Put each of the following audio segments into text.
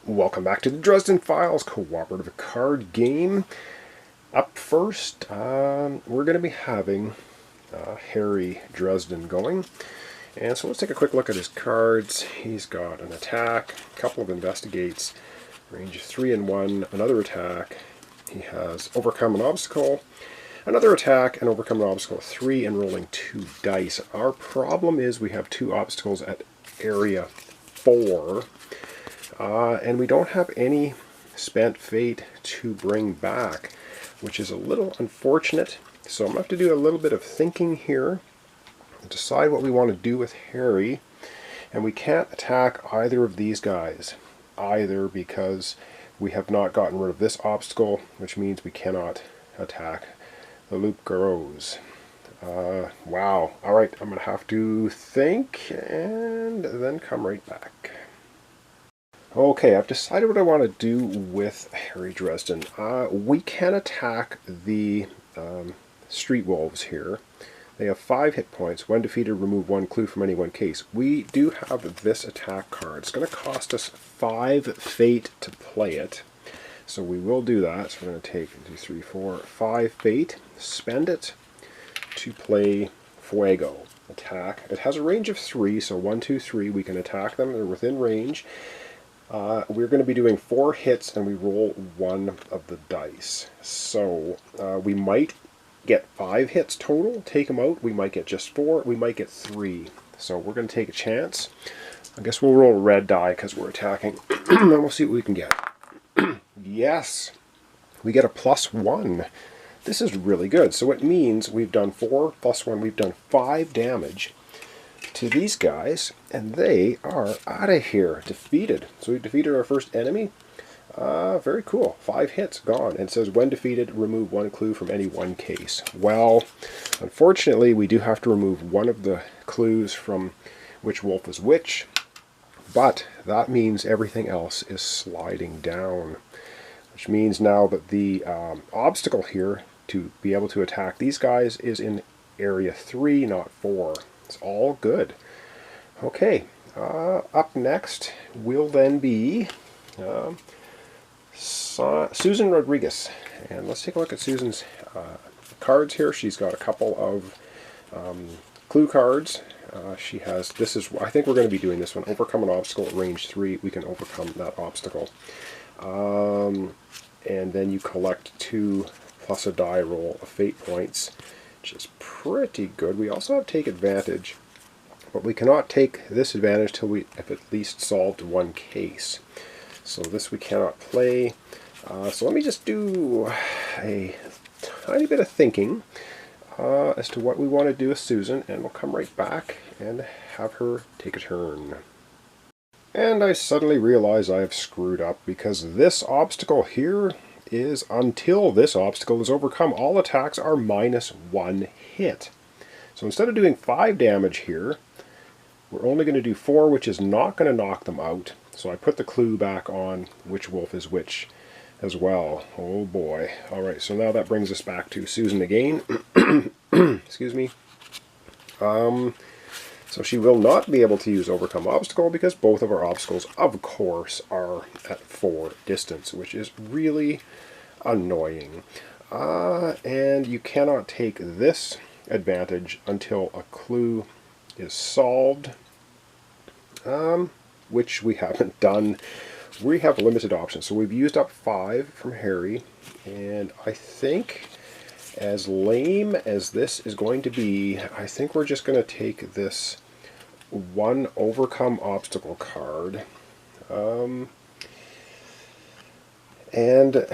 Welcome back to the Dresden Files cooperative card game. Up first, we're going to be having Harry Dresden going. And so let's take a quick look at his cards. He's got an attack, a couple of investigates, range 3 and 1, another attack. He has overcome an obstacle, another attack, and overcome an obstacle 3, and rolling 2 dice. Our problem is we have 2 obstacles at area 4. And we don't have any spent fate to bring back, which is a little unfortunate. So I'm going to have to do a little bit of thinking here and decide what we want to do with Harry. And we can't attack either of these guys, either because we have not gotten rid of this obstacle, which means we cannot attack the loup-garous. Wow. Alright, I'm going to have to think and then come right back. Okay, I've decided what I want to do with Harry Dresden. We can attack the street wolves here. They have 5 hit points. When defeated, remove 1 clue from any one case. We do have this attack card. It's going to cost us 5 fate to play it. So we will do that. So we're going to take 2, 3, 4, 5 fate, spend it to play Fuego. Attack. It has a range of 3, so 1, 2, 3. We can attack them. They're within range. We're going to be doing 4 hits, and we roll 1 of the dice. So we might get 5 hits total, take them out. We might get just 4. We might get 3. So we're going to take a chance. I guess we'll roll a red die because we're attacking. And we'll see what we can get. Yes! We get a +1. This is really good. So it means we've done 4 + 1. We've done 5 damage to these guys, and they are out of here, defeated. So we defeated our first enemy. Very cool. 5 hits, gone. And it says, when defeated, remove 1 clue from any one case. Well, unfortunately, we do have to remove 1 of the clues from which wolf is which, but that means everything else is sliding down, which means now that the obstacle here to be able to attack these guys is in area 3, not 4. It's all good. Okay, up next will then be Susan Rodriguez. And let's take a look at Susan's cards here. She's got a couple of clue cards. She has, this is, I think we're going to be doing this one. Overcome an obstacle at range 3. We can overcome that obstacle. And then you collect 2 plus a die roll of fate points, which is pretty good. We also have take advantage, but we cannot take this advantage till we have at least solved 1 case. So this we cannot play. So let me just do a tiny bit of thinking as to what we want to do with Susan, and we'll come right back and have her take a turn. And I suddenly realize I have screwed up, because this obstacle here is until this obstacle is overcome, all attacks are -1 hit. So instead of doing 5 damage here, we're only going to do 4, which is not going to knock them out. So I put the clue back on which wolf is which as well. Oh boy. Alright, so now that brings us back to Susan again. Excuse me. So she will not be able to use overcome obstacle, because both of our obstacles, of course, are at 4 distance, which is really annoying. And you cannot take this advantage until a clue is solved, which we haven't done. We have limited options, so we've used up 5 from Harry, and I think, as lame as this is going to be, I think we're just going to take this 1 overcome obstacle card. And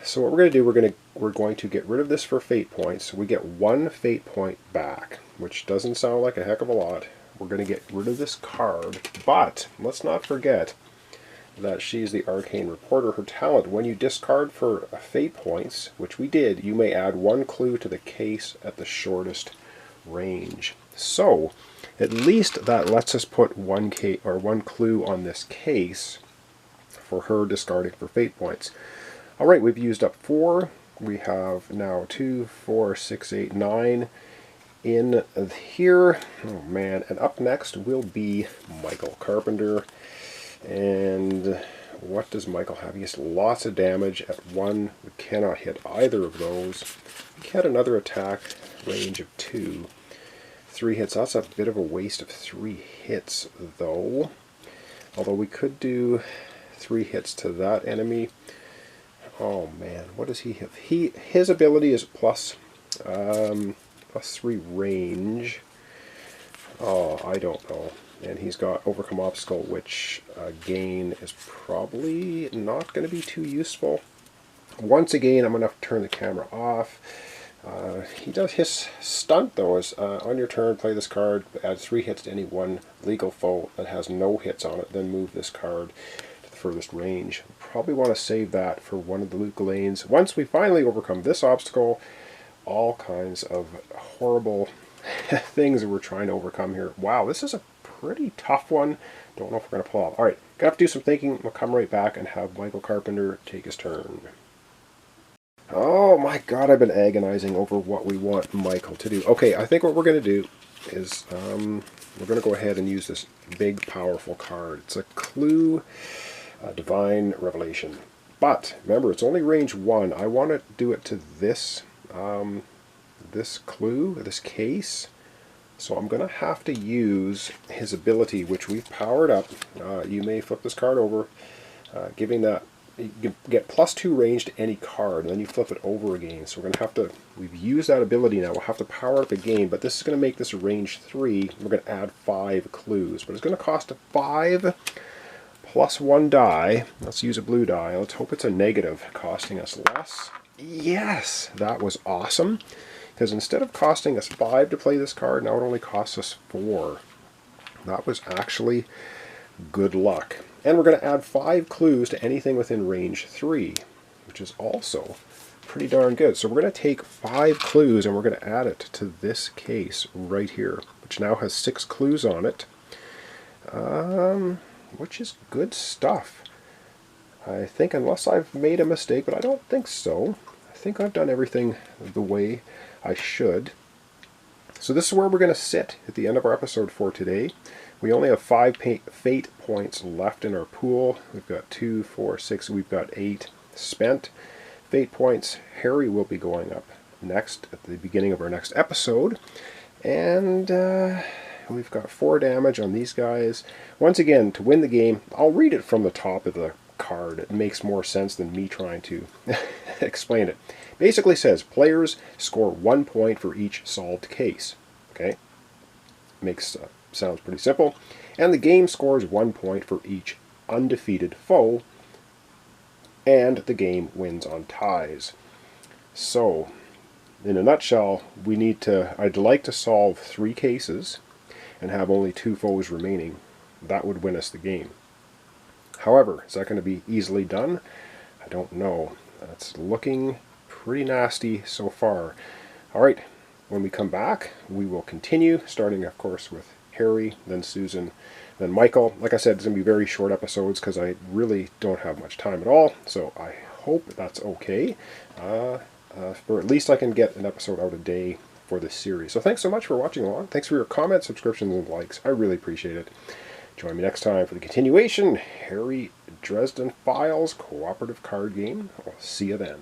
so what we're going to do, we're going to get rid of this for fate points. We get 1 fate point back, which doesn't sound like a heck of a lot. We're going to get rid of this card, but let's not forget that she's the arcane reporter. Her talent, when you discard for fate points, which we did, you may add 1 clue to the case at the shortest range. So at least that lets us put 1 clue on this case for her discarding for fate points. Alright, we've used up 4. We have now 2, 4, 6, 8, 9 in here. Oh man, and up next will be Michael Carpenter. And what does Michael have? He has lots of damage at 1. We cannot hit either of those. He had another attack range of 2. 3 hits. That's a bit of a waste of 3 hits, though. Although we could do 3 hits to that enemy. Oh man, what does he have? His ability is plus 3 range. Oh, I don't know. And he's got Overcome Obstacle, which again is probably not going to be too useful. Once again, I'm going to have to turn the camera off. He does his stunt though, is on your turn, play this card, add 3 hits to any one legal foe that has no hits on it, then move this card to the furthest range. Probably want to save that for one of the legal lanes. Once we finally overcome this obstacle, all kinds of horrible things that we're trying to overcome here. Wow, this is a pretty tough one. Don't know if we're going to pull off. Alright, gonna have to do some thinking. We'll come right back and have Michael Carpenter take his turn. Oh my god, I've been agonizing over what we want Michael to do. Okay, I think what we're going to do is we're going to go ahead and use this big, powerful card. It's a Clue Divine Revelation. But, remember, it's only range 1. I want to do it to this, this clue, this case. So I'm going to have to use his ability, which we've powered up. You may flip this card over, giving that, you get +2 range to any card, and then you flip it over again. So we're going to have to, we've used that ability now, we'll have to power it up again, but this is going to make this a range 3. We're going to add 5 clues, but it's going to cost 5 plus 1 die. Let's use a blue die. Let's hope it's a negative, costing us less. Yes, that was awesome. Because instead of costing us 5 to play this card, now it only costs us 4. That was actually good luck. And we're going to add 5 clues to anything within range 3, which is also pretty darn good. So we're going to take 5 clues and we're going to add it to this case right here, which now has 6 clues on it, which is good stuff. I think, unless I've made a mistake, but I don't think so. I think I've done everything the way I should. So this is where we're going to sit at the end of our episode for today. We only have 5 fate points left in our pool. We've got 2, 4, 6, we've got 8 spent fate points. Harry will be going up next at the beginning of our next episode. And we've got 4 damage on these guys. Once again, to win the game, I'll read it from the top of the card. It makes more sense than me trying to explain it. Basically says players score 1 point for each solved case. Okay, makes sounds pretty simple. And the game scores 1 point for each undefeated foe, and the game wins on ties. So, in a nutshell, we need to. I'd like to solve 3 cases and have only 2 foes remaining. That would win us the game. However, is that going to be easily done? I don't know. That's looking pretty nasty so far. Alright, when we come back, we will continue, starting of course with Harry, then Susan, then Michael. Like I said, it's going to be very short episodes because I really don't have much time at all, so I hope that's okay. Or at least I can get an episode out a day for this series. So thanks so much for watching along. Thanks for your comments, subscriptions, and likes. I really appreciate it. Join me next time for the continuation, Harry Dresden Files cooperative card game. I'll see you then.